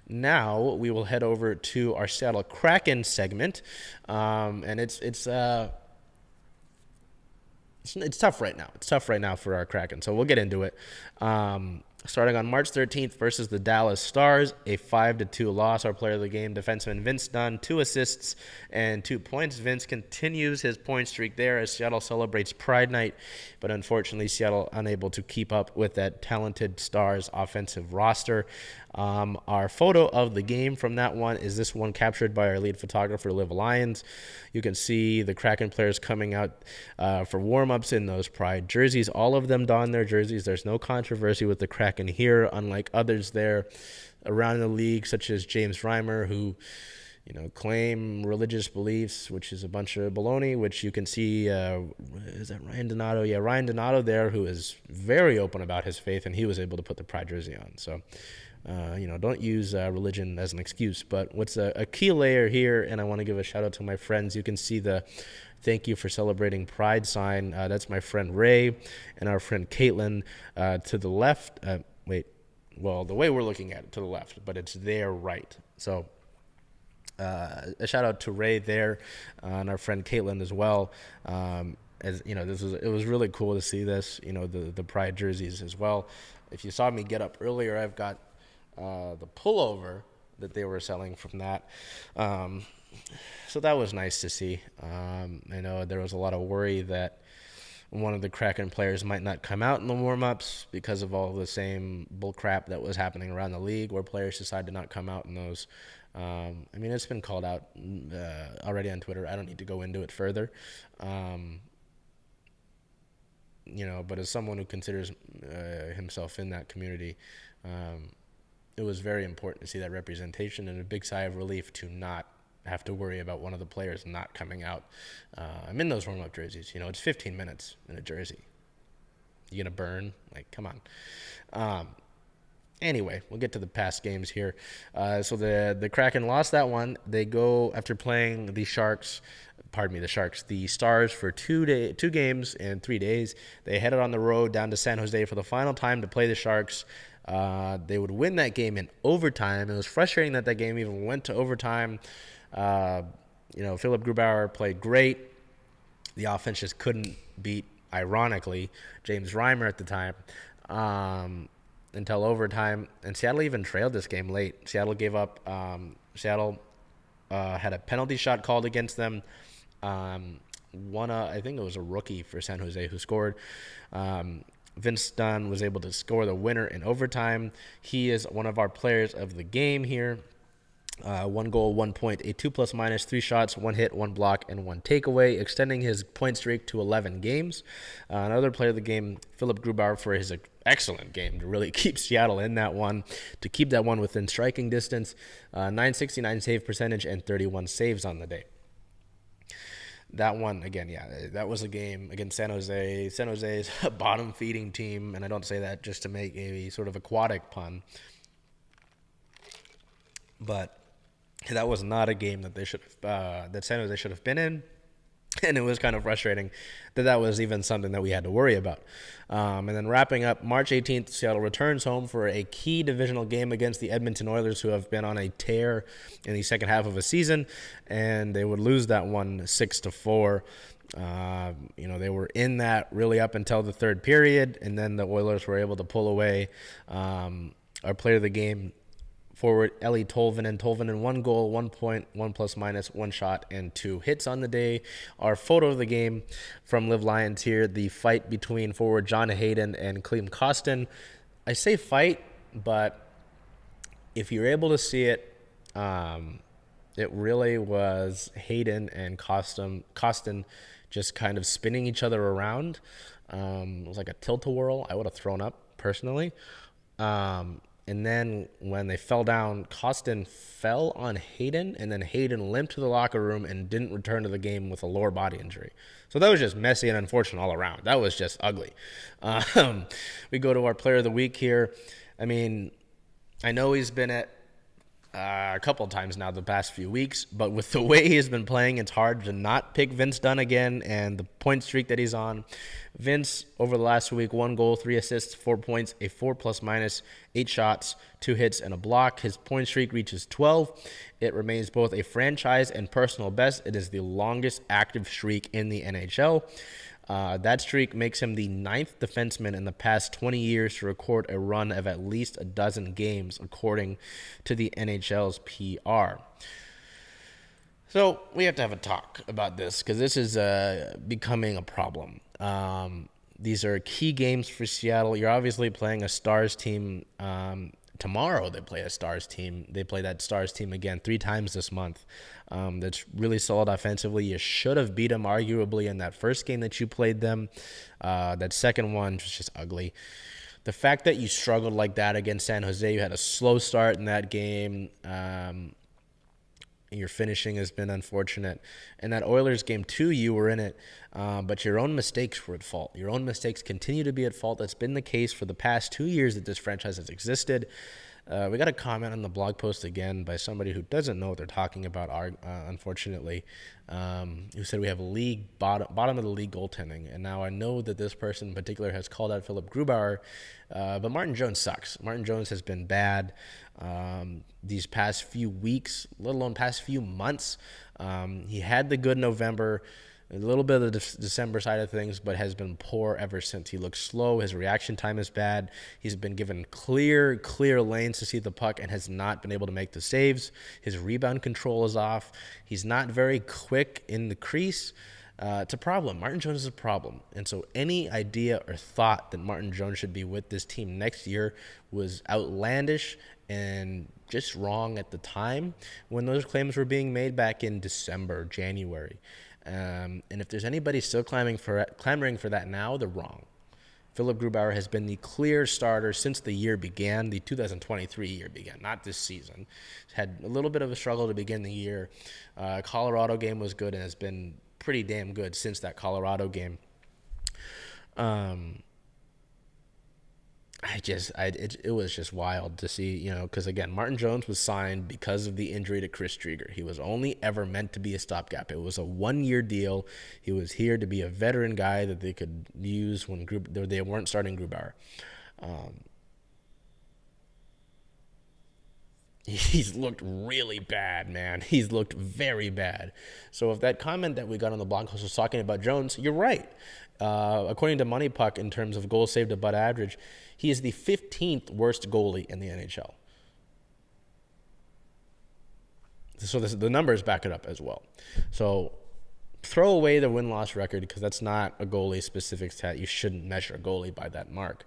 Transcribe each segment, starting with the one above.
Now we will head over to our Seattle Kraken segment, and it's tough right now. It's tough right now for our Kraken, so we'll get into it. Starting on March 13th versus the Dallas Stars, a 5-2 loss. Our player of the game, defenseman Vince Dunn, 2 assists and 2 points. Vince continues his point streak there as Seattle celebrates Pride Night, but unfortunately Seattle unable to keep up with that talented Stars offensive roster. Our photo of the game from that one is this one captured by our lead photographer, Liv Lyons. You can see the Kraken players coming out for warm-ups in those Pride jerseys. All of them don their jerseys. There's no controversy with the Kraken here, unlike others there around the league, such as James Reimer, who claim religious beliefs, which is a bunch of baloney, which you can see, is that Ryan Donato? Yeah, Ryan Donato there, who is very open about his faith, and he was able to put the Pride jersey on. So, don't use religion as an excuse. But what's a key layer here, and I want to give a shout out to my friends. You can see the thank you for celebrating Pride sign. That's my friend Ray and our friend Caitlin to the left. The way we're looking at it, to the left, but it's their right. So a shout out to Ray there and our friend Caitlin as well. As you know, it was really cool to see this. The Pride jerseys as well. If you saw me get up earlier, I've got the pullover that they were selling from that. So that was nice to see. I know there was a lot of worry that one of the Kraken players might not come out in the warm-ups because of all the same bull crap that was happening around the league where players decide to not come out in those. It's been called out already on Twitter. I don't need to go into it further. But as someone who considers himself in that community, it was very important to see that representation and a big sigh of relief to not have to worry about one of the players not coming out. I'm in those warm-up jerseys. It's 15 minutes in a jersey. You gonna burn? Like, come on. Anyway, we'll get to the past games here. So the Kraken lost that one. They go after playing the Stars for 2 games in 3 days. They headed on the road down to San Jose for the final time to play the Sharks. They would win that game in overtime. It was frustrating that game even went to overtime. Philip Grubauer played great. The offense just couldn't beat, ironically, James Reimer at the time until overtime. And Seattle even trailed this game late. Seattle gave up. Seattle had a penalty shot called against them. I think it was a rookie for San Jose who scored. Vince Dunn was able to score the winner in overtime. He is one of our players of the game here. 1 goal, 1 point, a 2+-, 3 shots, 1 hit, 1 block, and 1 takeaway, extending his point streak to 11 games. Another player of the game, Philip Grubauer, for his excellent game to really keep Seattle in that one, to keep that one within striking distance. 969 save percentage and 31 saves on the day. That one, again, that was a game against San Jose. San Jose is a bottom-feeding team, and I don't say that just to make a sort of aquatic pun. But that was not a game that that San Jose should have been in, and it was kind of frustrating that was even something that we had to worry about. And then wrapping up, March 18th, Seattle returns home for a key divisional game against the Edmonton Oilers, who have been on a tear in the second half of a season, and they would lose that one 6-4. They were in that really up until the third period, and then the Oilers were able to pull away. Our player of the game, forward Ellie Tolvanen, 1 goal, 1 point, 1+-, 1 shot, and 2 hits on the day. Our photo of the game from Liv Lyons here, the fight between forward John Hayden and Klim Kostin. I say fight, but if you're able to see it, it really was Hayden and Kostin just kind of spinning each other around. It was like a tilt-a-whirl. I would have thrown up personally. And then when they fell down, Kostin fell on Hayden, and then Hayden limped to the locker room and didn't return to the game with a lower body injury. So that was just messy and unfortunate all around. That was just ugly. We go to our player of the week here. I know he's been at a couple of times now the past few weeks, but with the way he's been playing, it's hard to not pick Vince Dunn again and the point streak that he's on. Vince, over the last week, 1 goal, 3 assists, 4 points, a 4 plus minus, 8 shots, 2 hits, and a block. His point streak reaches 12. It remains both a franchise and personal best. It is the longest active streak in the NHL. That streak makes him the 9th defenseman in the past 20 years to record a run of at least a dozen games, according to the NHL's PR. So we have to have a talk about this because this is becoming a problem. These are key games for Seattle. You're obviously playing a Stars team. Tomorrow they play a Stars team. They play that Stars team again 3 times this month. That's really solid offensively. You should have beat them arguably in that first game that you played them. That second one was just ugly. The fact that you struggled like that against San Jose, you had a slow start in that game. Your finishing has been unfortunate. In that Oilers game too, you were in it, but your own mistakes were at fault. Your own mistakes continue to be at fault. That's been the case for the past 2 years that this franchise has existed. We got a comment on the blog post again by somebody who doesn't know what they're talking about, unfortunately, who said we have league bottom of the league goaltending. And now I know that this person in particular has called out Philip Grubauer, but Martin Jones sucks. Martin Jones has been bad these past few weeks, let alone past few months. He had the good November, a little bit of the December side of things, but has been poor ever since. He looks slow. His reaction time is bad. He's been given clear lanes to see the puck and has not been able to make the saves. His rebound control is off. He's not very quick in the crease. It's a problem. Martin Jones is a problem. And so any idea or thought that Martin Jones should be with this team next year was outlandish and just wrong at the time when those claims were being made back in December, January. And if there's anybody still clamoring for that now, they're wrong. Philip Grubauer has been the clear starter since the year began, the 2023 year began, not this season. He's had a little bit of a struggle to begin the year. Colorado game was good and has been pretty damn good since that Colorado game. It was just wild to see, because again, Martin Jones was signed because of the injury to Chris Drieger. He was only ever meant to be a stopgap. It was a 1-year deal. He was here to be a veteran guy that they could use when they weren't starting Grubauer. He's looked really bad, man. He's looked very bad. So if that comment that we got on the blog post was talking about Jones, you're right. According to Money Puck, in terms of goals saved above average, he is the 15th worst goalie in the NHL. So the numbers back it up as well. So throw away the win-loss record because that's not a goalie-specific stat. You shouldn't measure a goalie by that mark.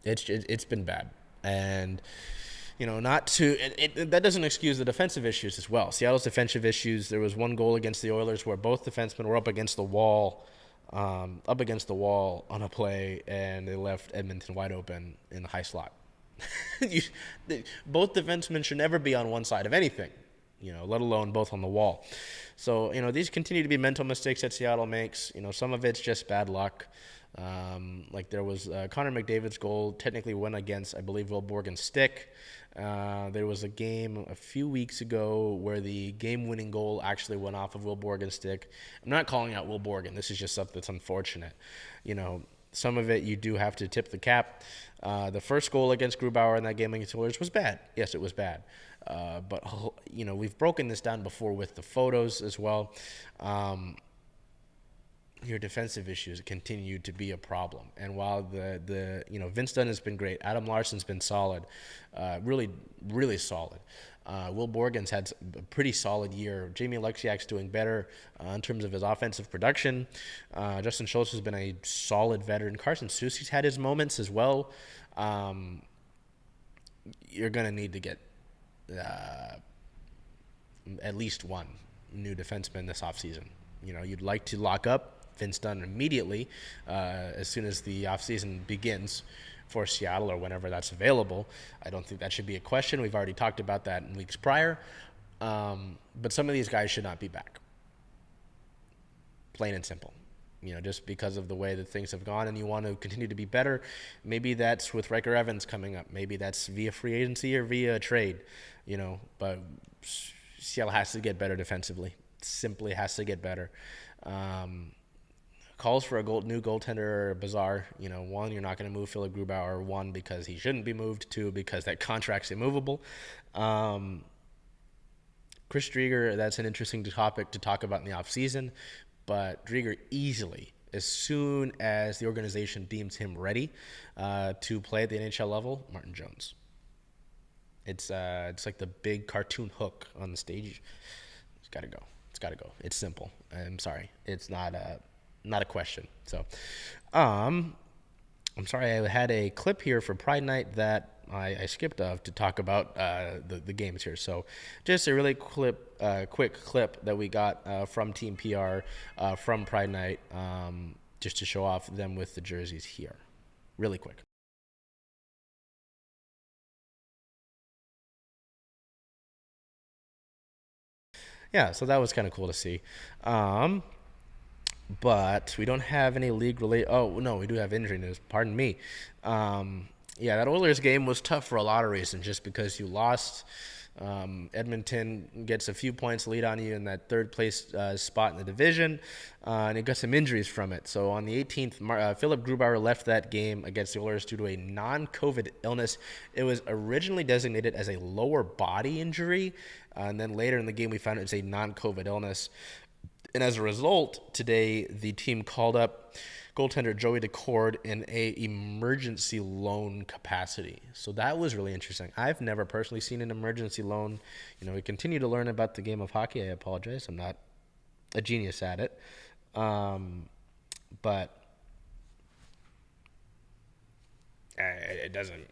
It's been bad. And, that doesn't excuse the defensive issues as well. Seattle's defensive issues, there was one goal against the Oilers where both defensemen were up against the wall on a play, and they left Edmonton wide open in the high slot. Both defensemen should never be on one side of anything, let alone both on the wall. So, these continue to be mental mistakes that Seattle makes. Some of it's just bad luck. Like there was Connor McDavid's goal technically went against, I believe, Will Borgen's stick. There was a game a few weeks ago where the game-winning goal actually went off of Will Borgen's stick. I'm not calling out Will Borgen. This is just something that's unfortunate. Some of it you do have to tip the cap. The first goal against Grubauer in that game against the Oilers was bad. Yes, it was bad. But we've broken this down before with the photos as well. Your defensive issues continue to be a problem. And while the Vince Dunn has been great, Adam Larsson's been solid, really, really solid. Will Borgen's had a pretty solid year. Jamie Alexiak's doing better in terms of his offensive production. Justin Schultz has been a solid veteran. Carson Soucy's had his moments as well. You're going to need to get at least one new defenseman this offseason. You'd like to lock up Vince Dunn immediately as soon as the offseason begins for Seattle or whenever that's available. I don't think that should be a question. We've already talked about that in weeks prior. But some of these guys should not be back. Plain and simple. just because of the way that things have gone, and you want to continue to be better. Maybe that's with Riker Evans coming up. Maybe that's via free agency or via trade, but Seattle has to get better defensively. Simply has to get better. Calls for a new goaltender are bizarre. One, you're not going to move Philip Grubauer. One, because he shouldn't be moved. Two, because that contract's immovable. Chris Driedger, that's an interesting topic to talk about in the offseason, but Driedger easily, as soon as the organization deems him ready to play at the NHL level, Martin Jones. It's like the big cartoon hook on the stage. It's got to go. It's got to go. It's simple. I'm sorry. It's not a question. So, I'm sorry. I had a clip here for Pride Night that I skipped to talk about the games here. So, just a really quick clip that we got from Team PR from Pride Night, just to show off them with the jerseys here, really quick. Yeah, so that was kind of cool to see. But we don't have any league-related... Oh, no, we do have injury news. Pardon me. Yeah, that Oilers game was tough for a lot of reasons, just because you lost. Edmonton gets a few points lead on you in that third place spot in the division, and it got some injuries from it. So on the 18th, Philip Grubauer left that game against the Oilers due to a non-COVID illness. It was originally designated as a lower body injury, and then later in the game we found it was a non-COVID illness. And as a result, today the team called up goaltender Joey Decord in a emergency loan capacity. So that was really interesting. I've never personally seen an emergency loan. We continue to learn about the game of hockey. I apologize. I'm not a genius at it. But it doesn't.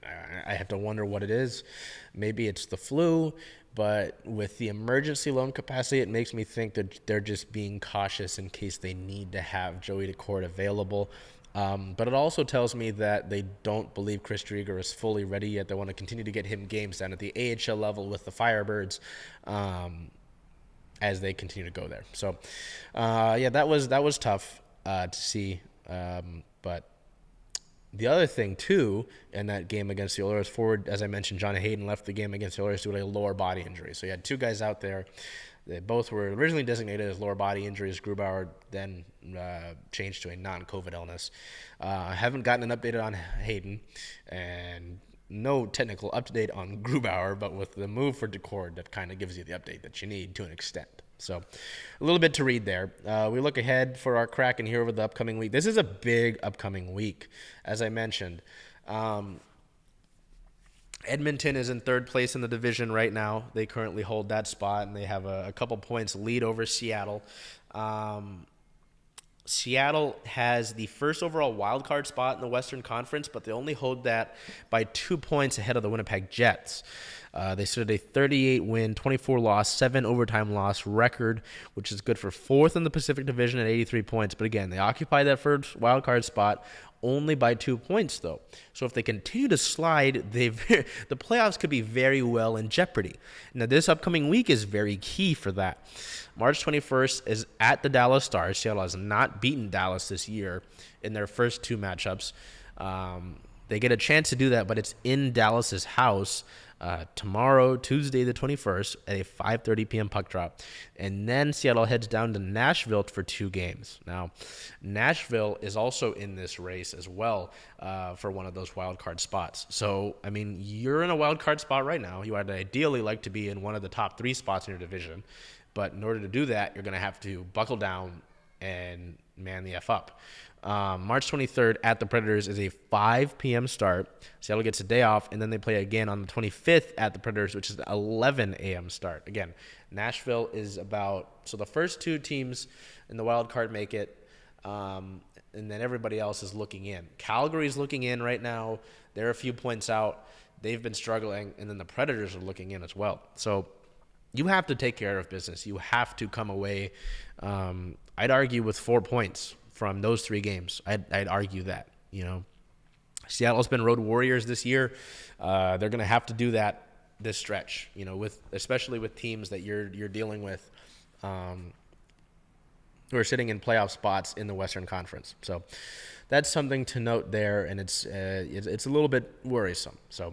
I have to wonder what it is. Maybe it's the flu. But with the emergency loan capacity, it makes me think that they're just being cautious in case they need to have Joey Decord available. But it also tells me that they don't believe Chris Driedger is fully ready yet. They want to continue to get him games down at the AHL level with the Firebirds as they continue to go there. So, yeah, that was tough to see. But the other thing, too, in that game against the Oilers, forward, as I mentioned, John Hayden left the game against the Oilers due to a lower body injury. So you had two guys out there. They both were originally designated as lower body injuries. Grubauer then changed to a non-COVID illness. I haven't gotten an update on Hayden, and no technical update on Grubauer, but with the move for Decord, that kind of gives you the update that you need to an extent. So a little bit to read there. We look ahead for our Kraken here over the upcoming week. This is a big upcoming week, as I mentioned. Edmonton is in third place in the division right now. They currently hold that spot, and they have a couple points lead over Seattle. Seattle has the first overall wild card spot in the Western Conference, but they only hold that by 2 points ahead of the Winnipeg Jets. They stood at a 38-win, 24-loss, 7-overtime loss record, which is good for fourth in the Pacific Division at 83 points. But again, they occupy that first wild card spot only by 2 points, though. So if they continue to slide, the playoffs could be very well in jeopardy. Now, this upcoming week is very key for that. March 21st is at the Dallas Stars. Seattle has not beaten Dallas this year in their first two matchups. They get a chance to do that, but it's in Dallas's house tomorrow, Tuesday the 21st, at a 5:30 p.m. puck drop. And then Seattle heads down to Nashville for 2 games. Now, Nashville is also in this race as well for one of those wild card spots. So, I mean, you're in a wild card spot right now. You would ideally like to be in one of the top 3 spots in your division. But in order to do that, you're going to have to buckle down and man the F up. March 23rd at the Predators is a 5 p.m. start. Seattle gets a day off, and then they play again on the 25th at the Predators, which is an 11 a.m. start. Again, Nashville is so the first 2 teams in the wild card make it, and then everybody else is looking in. Calgary's looking in right now. They're a few points out. They've been struggling, and then the Predators are looking in as well. So you have to take care of business. You have to come away, I'd argue, with 4 points from those 3 games. I'd argue that, Seattle's been road warriors this year. They're going to have to do that this stretch, especially with teams that you're dealing with who are sitting in playoff spots in the Western Conference. So that's something to note there, and it's a little bit worrisome. So